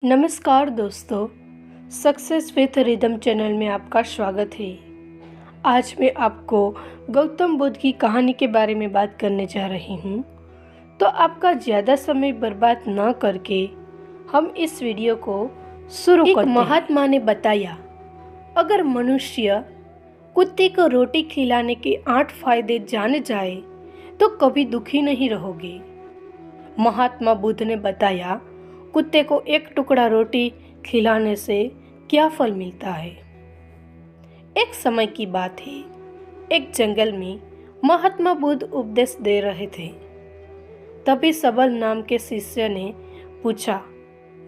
नमस्कार दोस्तों, success with rhythm channel में आपका स्वागत है। आज मैं आपको गौतम बुद्ध की कहानी के बारे में बात करने जा रही हूँ। तो आपका ज़्यादा समय बर्बाद न करके हम इस वीडियो को शुरू करते हैं। महात्मा ने बताया, अगर मनुष्य कुत्ते को रोटी खिलाने के 8 फायदे जान जाए तो कभी दुखी नहीं रहोगे। महात्मा बुद्ध ने बताया, कुत्ते को एक टुकड़ा रोटी खिलाने से क्या फल मिलता है। एक समय की बात है, एक जंगल में महात्मा बुद्ध उपदेश दे रहे थे। तभी सबल नाम के शिष्य ने पूछा,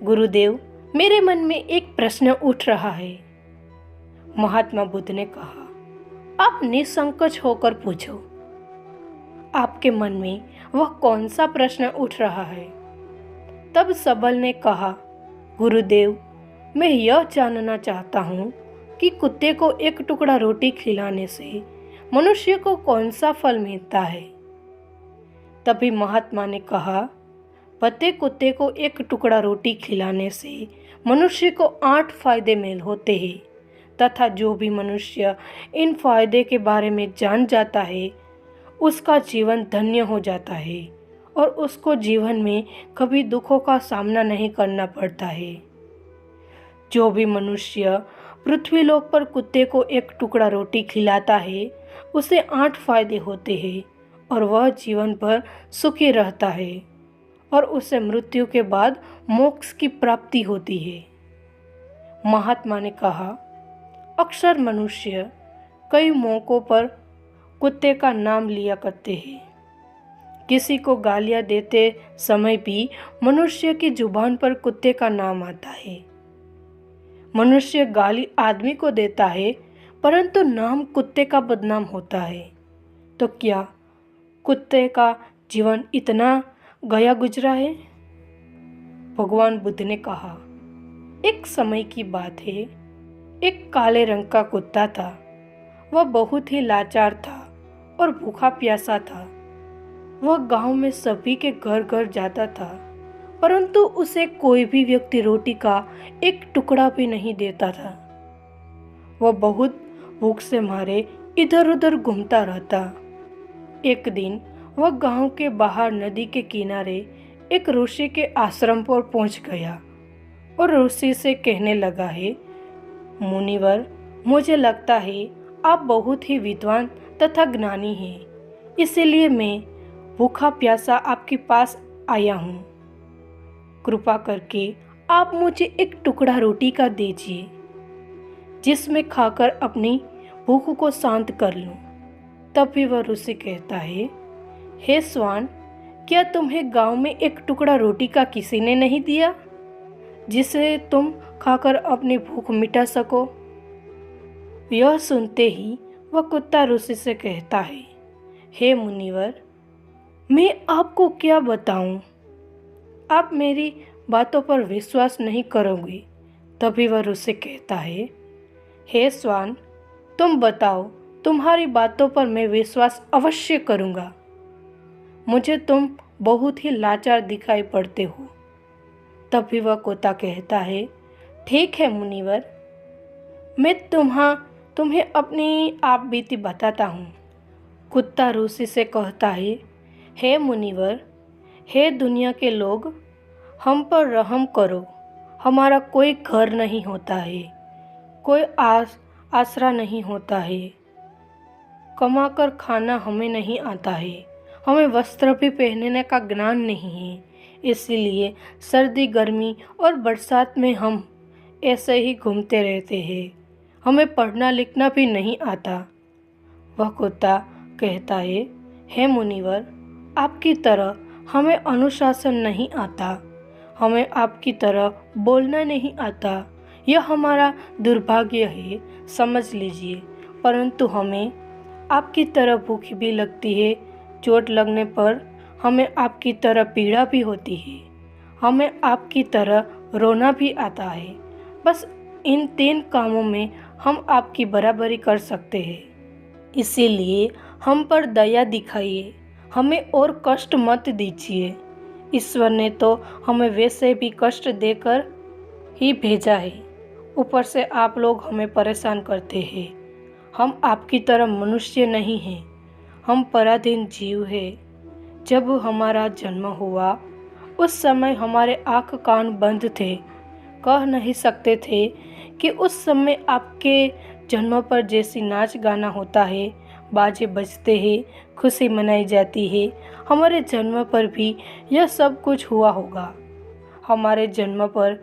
गुरुदेव, मेरे मन में एक प्रश्न उठ रहा है। महात्मा बुद्ध ने कहा, आप निसंकोच होकर पूछो, आपके मन में वह कौन सा प्रश्न उठ रहा है। तब सबल ने कहा, गुरुदेव, मैं यह जानना चाहता हूँ कि कुत्ते को एक टुकड़ा रोटी खिलाने से मनुष्य को कौन सा फल मिलता है। तभी महात्मा ने कहा, पते कुत्ते को एक टुकड़ा रोटी खिलाने से मनुष्य को 8 फायदे मिल होते हैं तथा जो भी मनुष्य इन फायदे के बारे में जान जाता है उसका जीवन धन्य हो जाता है और उसको जीवन में कभी दुखों का सामना नहीं करना पड़ता है। जो भी मनुष्य पृथ्वीलोक पर कुत्ते को एक टुकड़ा रोटी खिलाता है उसे 8 फायदे होते हैं और वह जीवन भर सुखी रहता है और उसे मृत्यु के बाद मोक्ष की प्राप्ति होती है। महात्मा ने कहा, अक्सर मनुष्य कई मौकों पर कुत्ते का नाम लिया करते हैं। किसी को गालियां देते समय भी मनुष्य की जुबान पर कुत्ते का नाम आता है। मनुष्य गाली आदमी को देता है परंतु नाम कुत्ते का बदनाम होता है। तो क्या कुत्ते का जीवन इतना गया गुजरा है। भगवान बुद्ध ने कहा, एक समय की बात है, एक काले रंग का कुत्ता था। वह बहुत ही लाचार था और भूखा प्यासा था। वह गांव में सभी के घर घर जाता था परंतु उसे कोई भी व्यक्ति रोटी का एक टुकड़ा भी नहीं देता था। वह बहुत भूख से मारे इधर उधर घूमता रहता। एक दिन वह गांव के बाहर नदी के किनारे एक ऋषि के आश्रम पर पहुंच गया और ऋषि से कहने लगा है, मुनिवर, मुझे लगता है आप बहुत ही विद्वान तथा ज्ञानी हैं, इसीलिए मैं भूखा प्यासा आपके पास आया हूँ। कृपा करके आप मुझे एक टुकड़ा रोटी का दीजिए जिसमें खाकर अपनी भूख को शांत कर लूँ। तभी वह ऋषि कहता है, हे श्वान, क्या तुम्हें गांव में एक टुकड़ा रोटी का किसी ने नहीं दिया जिसे तुम खाकर अपनी भूख मिटा सको। यह सुनते ही वह कुत्ता ऋषि से कहता है, हे मुनिवर, मैं आपको क्या बताऊं, आप मेरी बातों पर विश्वास नहीं करोगे। तभी वह ऋषि कहता है, हे श्वान, तुम बताओ, तुम्हारी बातों पर मैं विश्वास अवश्य करूंगा। मुझे तुम बहुत ही लाचार दिखाई पड़ते हो। तभी वह कुत्ता कहता है, ठीक है मुनिवर, मैं तुम्हें अपनी आप बीती बताता हूँ। कुत्ता ऋषि से कहता है, हे मुनिवर, हे दुनिया के लोग, हम पर रहम करो। हमारा कोई घर नहीं होता है, कोई आसरा नहीं होता है, कमाकर खाना हमें नहीं आता है, हमें वस्त्र भी पहनने का ज्ञान नहीं है, इसीलिए सर्दी गर्मी और बरसात में हम ऐसे ही घूमते रहते हैं। हमें पढ़ना लिखना भी नहीं आता। वह कुत्ता कहता है, हे मुनिवर, आपकी तरह हमें अनुशासन नहीं आता, हमें आपकी तरह बोलना नहीं आता। यह हमारा दुर्भाग्य है, समझ लीजिए। परंतु हमें आपकी तरह भूख भी लगती है, चोट लगने पर हमें आपकी तरह पीड़ा भी होती है, हमें आपकी तरह रोना भी आता है। बस इन 3 कामों में हम आपकी बराबरी कर सकते हैं, इसीलिए हम पर दया दिखाइए, हमें और कष्ट मत दीजिए। ईश्वर ने तो हमें वैसे भी कष्ट देकर ही भेजा है। ऊपर से आप लोग हमें परेशान करते हैं। हम आपकी तरह मनुष्य नहीं हैं, हम पराधीन जीव हैं। जब हमारा जन्म हुआ उस समय हमारे आँख कान बंद थे, कह नहीं सकते थे कि उस समय आपके जन्म पर जैसी नाच गाना होता है, बाजे बजते हैं, खुशी मनाई जाती है, हमारे जन्म पर भी यह सब कुछ हुआ होगा। हमारे जन्म पर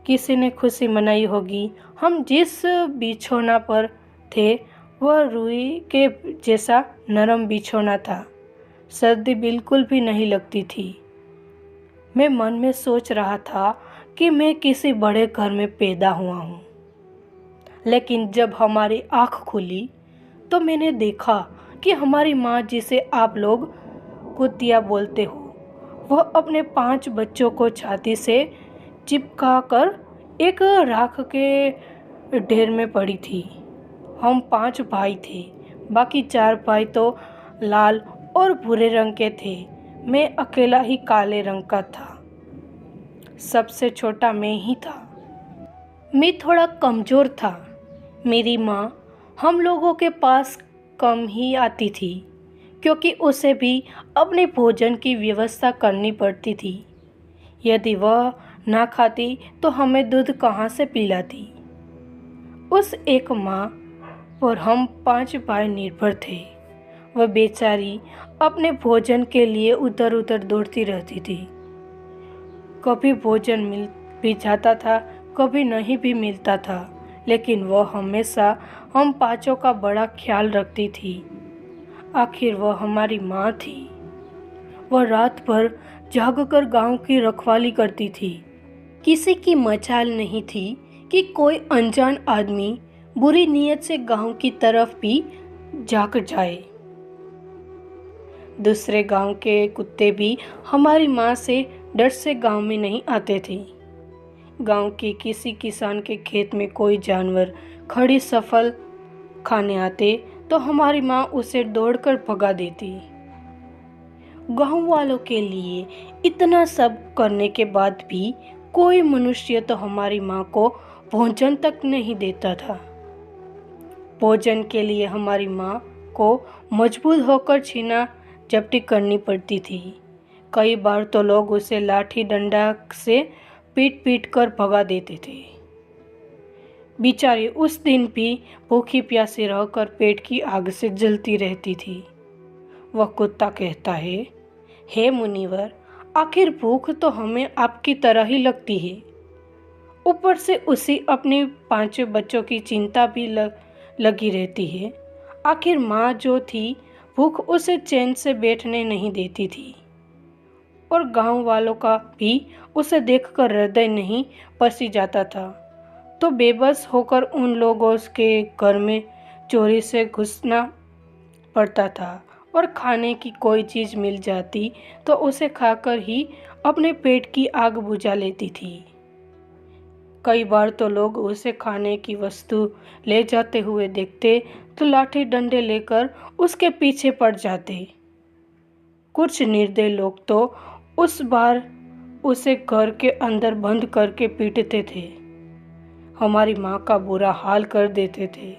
किसी ने खुशी मनाई होगी। हम जिस बिछौना पर थे वह रुई के जैसा नरम बिछौना था। सर्दी बिल्कुल भी नहीं लगती थी। मैं मन में सोच रहा था कि मैं किसी बड़े घर में पैदा हुआ हूँ। लेकिन जब हमारी आँख खुली तो मैंने देखा कि हमारी माँ, जिसे आप लोग कुतिया बोलते हो, वह अपने 5 बच्चों को छाती से चिपका कर एक राख के ढेर में पड़ी थी। हम 5 भाई थे, बाकी 4 भाई तो लाल और भूरे रंग के थे। मैं अकेला ही काले रंग का था। सबसे छोटा मैं ही था। मैं थोड़ा कमज़ोर था। मेरी माँ हम लोगों के पास कम ही आती थी, क्योंकि उसे भी अपने भोजन की व्यवस्था करनी पड़ती थी। यदि वह ना खाती तो हमें दूध कहाँ से पिलाती। उस एक माँ पर हम 5 भाई निर्भर थे। वह बेचारी अपने भोजन के लिए उधर उधर दौड़ती रहती थी। कभी भोजन मिल भी जाता था, कभी नहीं भी मिलता था, लेकिन वह हमेशा हम 5 का बड़ा ख्याल रखती थी। आखिर वह हमारी माँ थी। वह रात भर जागकर गांव की रखवाली करती थी। किसी की मचाल नहीं थी कि कोई अनजान आदमी बुरी नीयत से गांव की तरफ भी जाग जाए। दूसरे गांव के कुत्ते भी हमारी माँ से डर से गांव में नहीं आते थे। गांव के किसी किसान के खेत में कोई जानवर खड़ी फसल खाने आते तो हमारी माँ उसे दौड़कर भगा देती। गांव वालों के लिए इतना सब करने के बाद भी कोई मनुष्य तो हमारी माँ को भोजन तक नहीं देता था। भोजन के लिए हमारी माँ को मजबूर होकर छीना झपटी करनी पड़ती थी। कई बार तो लोग उसे लाठी डंडा से पीट पीट कर भगा देते थे। बेचारी उस दिन भी भूखी प्यासी रहकर पेट की आग से जलती रहती थी। वह कुत्ता कहता है, हे मुनिवर, आखिर भूख तो हमें आपकी तरह ही लगती है। ऊपर से उसी अपने 5 बच्चों की चिंता भी लगी रहती है। आखिर माँ जो थी, भूख उसे चैन से बैठने नहीं देती थी। और गांव वालों का भी उसे देखकर हृदय नहीं पसी जाता था। तो बेबस होकर उन लोगों के घर में चोरी से घुसना पड़ता था, और खाने की कोई चीज़ मिल जाती तो उसे खाकर ही अपने पेट की आग बुझा लेती थी। कई बार तो लोग उसे खाने की वस्तु ले जाते हुए देखते तो लाठी डंडे लेकर उसके पीछे पड़ जाते। कुछ निर्दयी लोग तो उस बार उसे घर के अंदर बंद करके पीटते थे, हमारी माँ का बुरा हाल कर देते थे।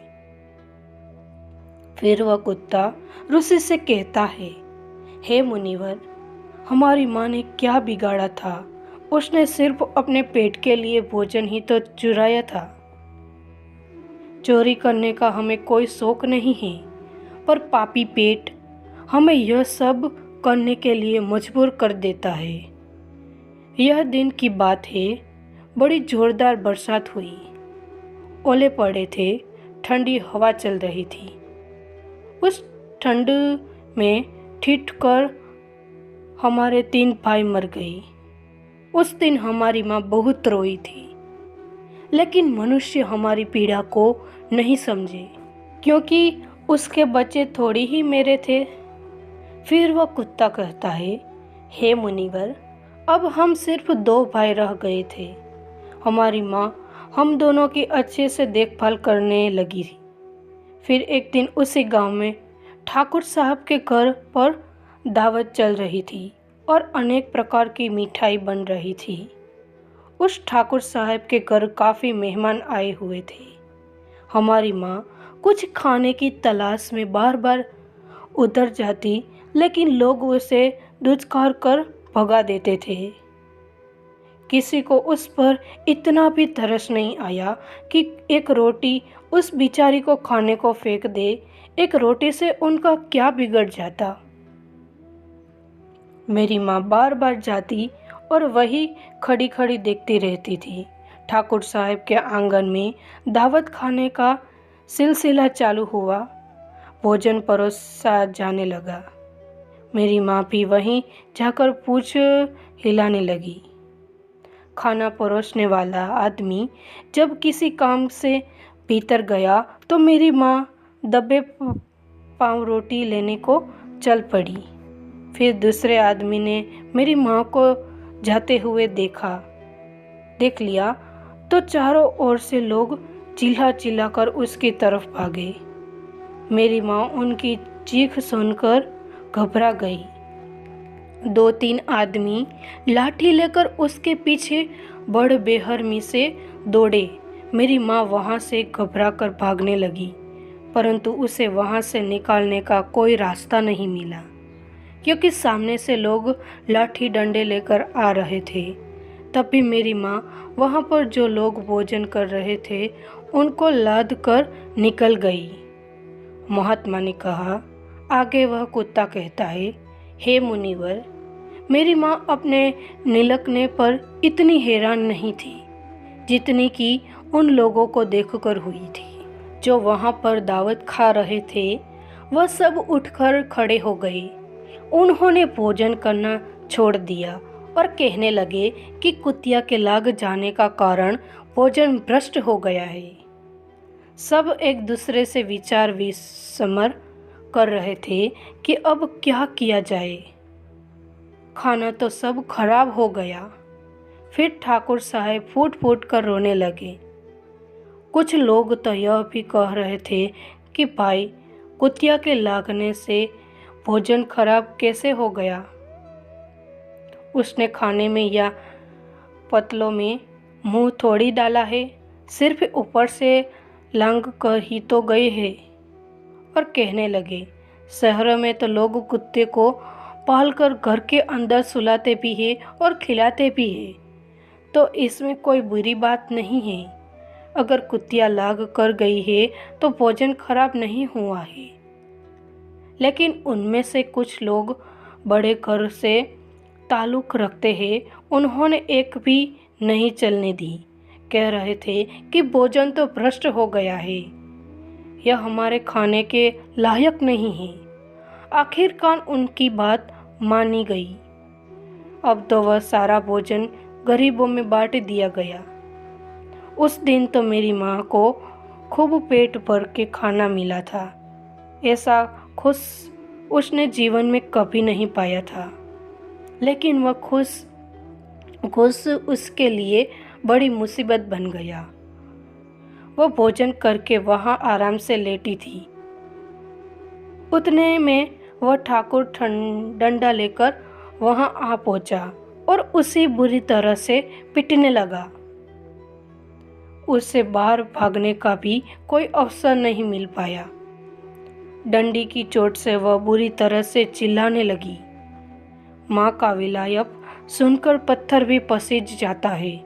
फिर वह कुत्ता रुस्सी से कहता है, हे मुनिवर, हमारी माँ ने क्या बिगाड़ा था? उसने सिर्फ अपने पेट के लिए भोजन ही तो चुराया था। चोरी करने का हमें कोई शौक नहीं है, पर पापी पेट हमें यह सब करने के लिए मजबूर कर देता है। यह दिन की बात है, बड़ी जोरदार बरसात हुई। ओले पड़े थे, ठंडी हवा चल रही थी। उस ठंड में ठिठ कर हमारे 3 भाई मर गए। उस दिन हमारी माँ बहुत रोई थी, लेकिन मनुष्य हमारी पीड़ा को नहीं समझे, क्योंकि उसके बच्चे थोड़ी ही मेरे थे। फिर वह कुत्ता कहता है, हे मुनिवर, अब हम सिर्फ 2 भाई रह गए थे। हमारी माँ हम दोनों की अच्छे से देखभाल करने लगी थी। फिर एक दिन उसी गांव में ठाकुर साहब के घर पर दावत चल रही थी और अनेक प्रकार की मिठाई बन रही थी। उस ठाकुर साहब के घर काफ़ी मेहमान आए हुए थे। हमारी माँ कुछ खाने की तलाश में बार बार उधर जाती, लेकिन लोग उसे दुत्कार कर भगा देते थे। किसी को उस पर इतना भी तरस नहीं आया कि एक रोटी उस बेचारी को खाने को फेंक दे। एक रोटी से उनका क्या बिगड़ जाता। मेरी माँ बार बार जाती और वही खड़ी खड़ी देखती रहती थी। ठाकुर साहब के आंगन में दावत खाने का सिलसिला चालू हुआ। भोजन परोसा जाने लगा। मेरी माँ भी वहीं जाकर पूछ हिलाने लगी। खाना परोसने वाला आदमी जब किसी काम से भीतर गया तो मेरी माँ दबे पाँव रोटी लेने को चल पड़ी। फिर दूसरे आदमी ने मेरी माँ को जाते हुए देख लिया तो चारों ओर से लोग चिल्ला चिल्ला कर उसकी तरफ भागे। मेरी माँ उनकी चीख सुनकर घबरा गई। 2-3 आदमी लाठी लेकर उसके पीछे बड़े बेरहमी से दौड़े। मेरी माँ वहाँ से घबरा कर भागने लगी, परंतु उसे वहाँ से निकालने का कोई रास्ता नहीं मिला, क्योंकि सामने से लोग लाठी डंडे लेकर आ रहे थे। तब भी मेरी माँ वहाँ पर जो लोग भोजन कर रहे थे उनको लाद कर निकल गई। महात्मा ने कहा, आगे वह कुत्ता कहता है, हे मुनिवर। मेरी माँ अपने निलकने पर इतनी हैरान नहीं थी जितनी कि उन लोगों को देखकर हुई थी जो वहाँ पर दावत खा रहे थे। वह सब उठकर खड़े हो गए। उन्होंने भोजन करना छोड़ दिया और कहने लगे कि कुतिया के लाग जाने का कारण भोजन भ्रष्ट हो गया है। सब एक दूसरे से विचार विमर्श कर रहे थे कि अब क्या किया जाए। खाना तो सब खराब हो गया। फिर ठाकुर साहब फूट फूट कर रोने लगे। कुछ लोग तो यह भी कह रहे थे कि भाई, कुतिया के लागने से भोजन खराब कैसे हो गया? उसने खाने में या पतलों में मुंह थोड़ी डाला है, सिर्फ ऊपर से लांग कर ही तो गए हैं। और कहने लगे, शहरों में तो लोग कुत्ते को पालकर घर के अंदर सुलाते भी हैं और खिलाते भी हैं, तो इसमें कोई बुरी बात नहीं है। अगर कुतिया लाग कर गई है तो भोजन खराब नहीं हुआ है। लेकिन उनमें से कुछ लोग बड़े घर से ताल्लुक़ रखते हैं, उन्होंने एक भी नहीं चलने दी। कह रहे थे कि भोजन तो भ्रष्ट हो गया है, यह हमारे खाने के लायक नहीं है। आखिरकार उनकी बात मानी गई। अब तो वह सारा भोजन गरीबों में बांट दिया गया। उस दिन तो मेरी माँ को खूब पेट भर के खाना मिला था। ऐसा खुश उसने जीवन में कभी नहीं पाया था। लेकिन वह खुश उसके लिए बड़ी मुसीबत बन गया। वह भोजन करके वहाँ आराम से लेटी थी। उतने में वह ठाकुर डंडा लेकर वहाँ आ पहुँचा और उसे बुरी तरह से पीटने लगा। उससे बाहर भागने का भी कोई अवसर नहीं मिल पाया। डंडी की चोट से वह बुरी तरह से चिल्लाने लगी। माँ का विलाप सुनकर पत्थर भी पसीज जाता है,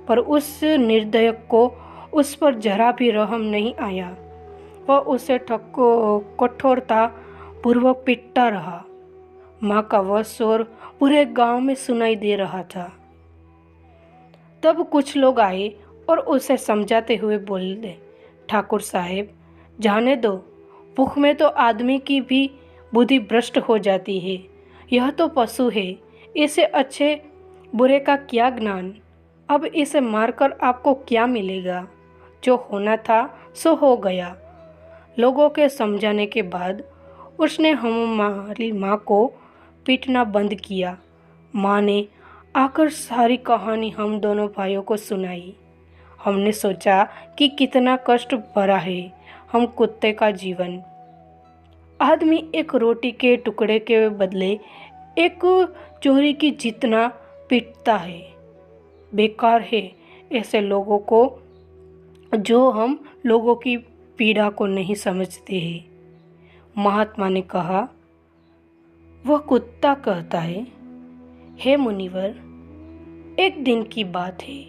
पर उस निर्दय को उस पर जरा भी रहम नहीं आया। वह उसे कठोरता पूर्वक पीटता रहा। माँ का वह शोर पूरे गांव में सुनाई दे रहा था। तब कुछ लोग आए और उसे समझाते हुए बोले, ठाकुर साहब, जाने दो, भूख में तो आदमी की भी बुद्धि भ्रष्ट हो जाती है। यह तो पशु है, इसे अच्छे बुरे का क्या ज्ञान। अब इसे मारकर आपको क्या मिलेगा? जो होना था सो हो गया। लोगों के समझाने के बाद उसने हमारी माँ को पीटना बंद किया। माँ ने आकर सारी कहानी हम दोनों भाइयों को सुनाई। हमने सोचा कि कितना कष्ट भरा है हम कुत्ते का जीवन। आदमी एक रोटी के टुकड़े के बदले एक चोरी की जितना पीटता है। बेकार है ऐसे लोगों को जो हम लोगों की पीड़ा को नहीं समझते हैं। महात्मा ने कहा, वह कुत्ता कहता है, हे मुनिवर, एक दिन की बात है।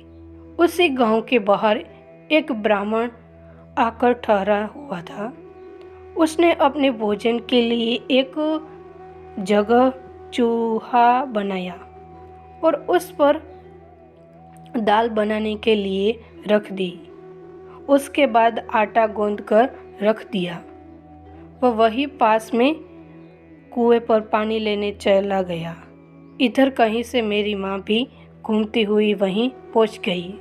उसी गांव के बाहर एक ब्राह्मण आकर ठहरा हुआ था। उसने अपने भोजन के लिए एक जगह चूल्हा बनाया और उस पर दाल बनाने के लिए रख दी। उसके बाद आटा गूंद कर रख दिया। वह वहीं पास में कुएं पर पानी लेने चला गया। इधर कहीं से मेरी माँ भी घूमती हुई वहीं पहुँच गई।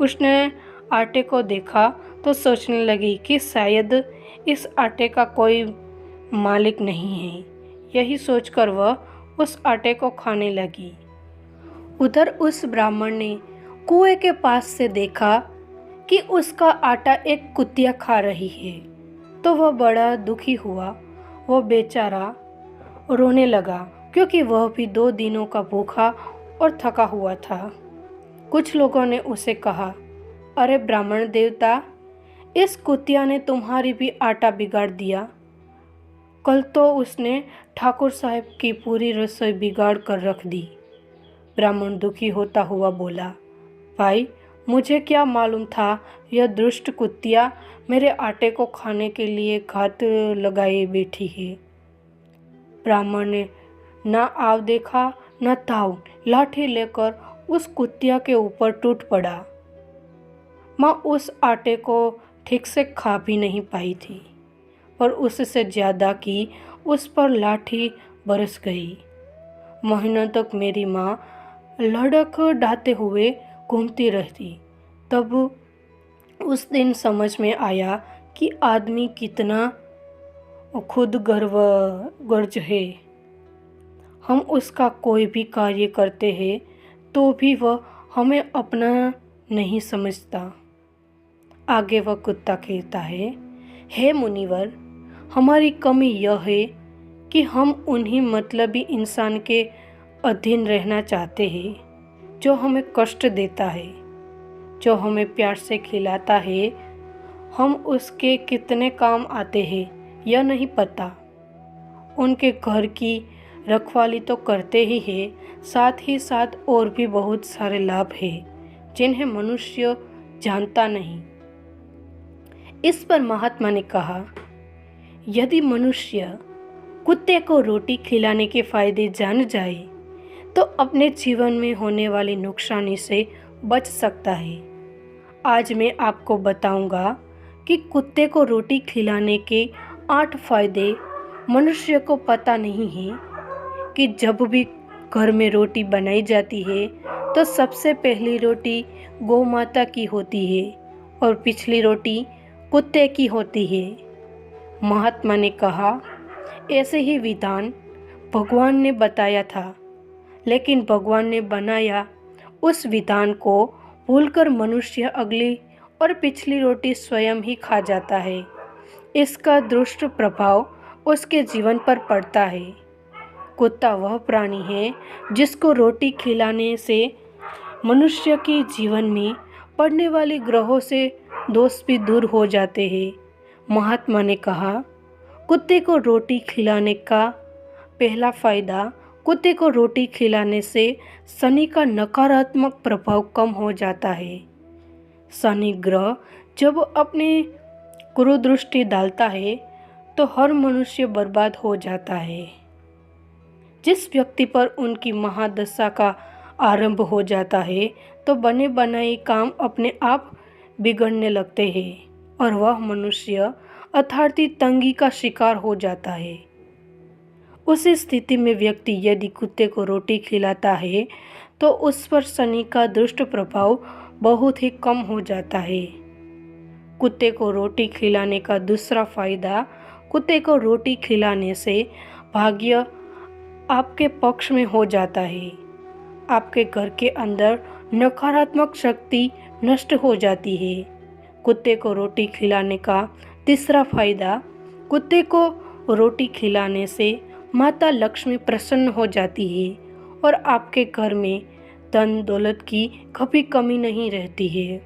उसने आटे को देखा तो सोचने लगी कि शायद इस आटे का कोई मालिक नहीं है। यही सोचकर वह उस आटे को खाने लगी। उधर उस ब्राह्मण ने कुएं के पास से देखा कि उसका आटा एक कुतिया खा रही है, तो वह बड़ा दुखी हुआ। वह बेचारा रोने लगा क्योंकि वह भी 2 दिनों का भूखा और थका हुआ था। कुछ लोगों ने उसे कहा, अरे ब्राह्मण देवता, इस कुतिया ने तुम्हारी भी आटा बिगाड़ दिया। कल तो उसने ठाकुर साहब की पूरी रसोई बिगाड़ कर रख दी। ब्राह्मण दुखी होता हुआ बोला, भाई, मुझे क्या मालूम था यह दुष्ट कुतिया मेरे आटे को खाने के लिए घात लगाए बैठी है। ब्राह्मण ने ना आव देखा न ताव, लाठी लेकर उस कुतिया के ऊपर टूट पड़ा। माँ उस आटे को ठीक से खा भी नहीं पाई थी, पर उससे ज़्यादा की उस पर लाठी बरस गई। महीनों तक मेरी माँ लड़क डालते हुए घूमती रहती। तब उस दिन समझ में आया कि आदमी कितना खुद गर्ज है। हम उसका कोई भी कार्य करते हैं तो भी वह हमें अपना नहीं समझता। आगे वह कुत्ता कहता है, हे मुनिवर, हमारी कमी यह है कि हम उन्हीं मतलबी इंसान के अधीन रहना चाहते हैं जो हमें कष्ट देता है। जो हमें प्यार से खिलाता है, हम उसके कितने काम आते हैं यह नहीं पता। उनके घर की रखवाली तो करते ही है, साथ ही साथ और भी बहुत सारे लाभ हैं जिन्हें मनुष्य जानता नहीं। इस पर महात्मा ने कहा, यदि मनुष्य कुत्ते को रोटी खिलाने के फायदे जान जाए तो अपने जीवन में होने वाली नुकसानी से बच सकता है। आज मैं आपको बताऊंगा कि कुत्ते को रोटी खिलाने के 8 फायदे मनुष्य को पता नहीं है कि जब भी घर में रोटी बनाई जाती है तो सबसे पहली रोटी गौ माता की होती है और पिछली रोटी कुत्ते की होती है। महात्मा ने कहा, ऐसे ही विधान भगवान ने बताया था, लेकिन भगवान ने बनाया उस विधान को भूलकर मनुष्य अगली और पिछली रोटी स्वयं ही खा जाता है। इसका दुष्ट प्रभाव उसके जीवन पर पड़ता है। कुत्ता वह प्राणी है जिसको रोटी खिलाने से मनुष्य के जीवन में पड़ने वाले ग्रहों से दोष भी दूर हो जाते हैं। महात्मा ने कहा, कुत्ते को रोटी खिलाने का पहला फायदा, कुत्ते को रोटी खिलाने से शनि का नकारात्मक प्रभाव कम हो जाता है। शनि ग्रह जब अपने कुदृष्टि डालता है तो हर मनुष्य बर्बाद हो जाता है। जिस व्यक्ति पर उनकी महादशा का आरंभ हो जाता है तो बने बनाए काम अपने आप बिगड़ने लगते हैं और वह मनुष्य अर्थात तंगी का शिकार हो जाता है। उस स्थिति में व्यक्ति यदि कुत्ते को रोटी खिलाता है तो उस पर शनि का दुष्ट प्रभाव बहुत ही कम हो जाता है। कुत्ते को रोटी खिलाने का दूसरा फायदा, कुत्ते को रोटी खिलाने से भाग्य आपके पक्ष में हो जाता है। आपके घर के अंदर नकारात्मक शक्ति नष्ट हो जाती है। कुत्ते को रोटी खिलाने का तीसरा फायदा, कुत्ते को रोटी खिलाने से माता लक्ष्मी प्रसन्न हो जाती है और आपके घर में धन दौलत की कभी कमी नहीं रहती है।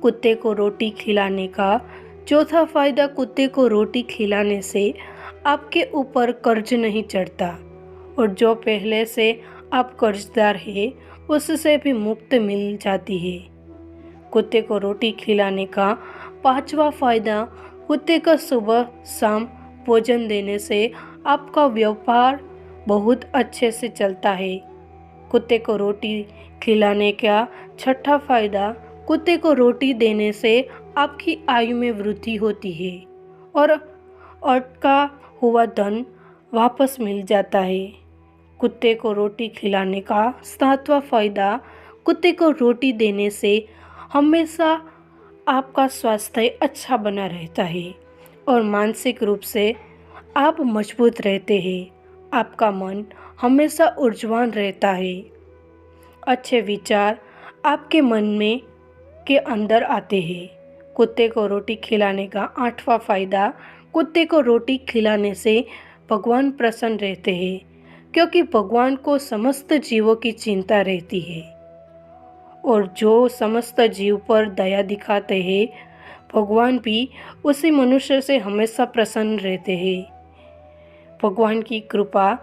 कुत्ते को रोटी खिलाने का चौथा फायदा, कुत्ते को रोटी खिलाने से आपके ऊपर कर्ज नहीं चढ़ता और जो पहले से आप कर्जदार हैं उससे भी मुक्त मिल जाती है। कुत्ते को रोटी खिलाने का पांचवा फायदा, कुत्ते का सुबह शाम भोजन देने से आपका व्यापार बहुत अच्छे से चलता है। कुत्ते को रोटी खिलाने का छठा फायदा, कुत्ते को रोटी देने से आपकी आयु में वृद्धि होती है और अटका हुआ धन वापस मिल जाता है। कुत्ते को रोटी खिलाने का सातवां फायदा, कुत्ते को रोटी देने से हमेशा आपका स्वास्थ्य अच्छा बना रहता है और मानसिक रूप से आप मजबूत रहते हैं। आपका मन हमेशा ऊर्जावान रहता है। अच्छे विचार आपके मन में के अंदर आते हैं। कुत्ते को रोटी खिलाने का आठवां फायदा, कुत्ते को रोटी खिलाने से भगवान प्रसन्न रहते हैं क्योंकि भगवान को समस्त जीवों की चिंता रहती है और जो समस्त जीव पर दया दिखाते हैं भगवान भी उसी मनुष्य से हमेशा प्रसन्न रहते हैं। भगवान की कृपा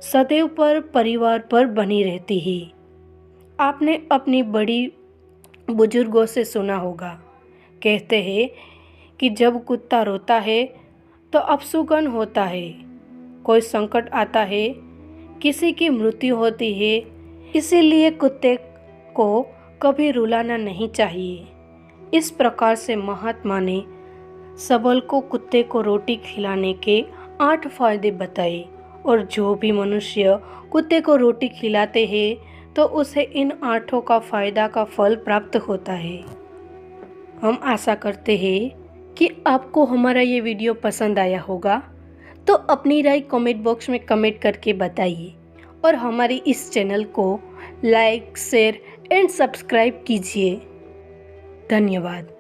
सदैव पर परिवार पर बनी रहती है। आपने अपनी बड़ी बुजुर्गों से सुना होगा, कहते हैं कि जब कुत्ता रोता है तो अपशकुन होता है, कोई संकट आता है, किसी की मृत्यु होती है। इसीलिए कुत्ते को कभी रुलाना नहीं चाहिए। इस प्रकार से महात्मा ने सबल को कुत्ते को रोटी खिलाने के 8 फायदे बताए और जो भी मनुष्य कुत्ते को रोटी खिलाते हैं तो उसे इन 8 का फायदा का फल प्राप्त होता है। हम आशा करते हैं कि आपको हमारा ये वीडियो पसंद आया होगा, तो अपनी राय कमेंट बॉक्स में कमेंट करके बताइए और हमारे इस चैनल को लाइक, शेयर एंड सब्सक्राइब कीजिए। धन्यवाद।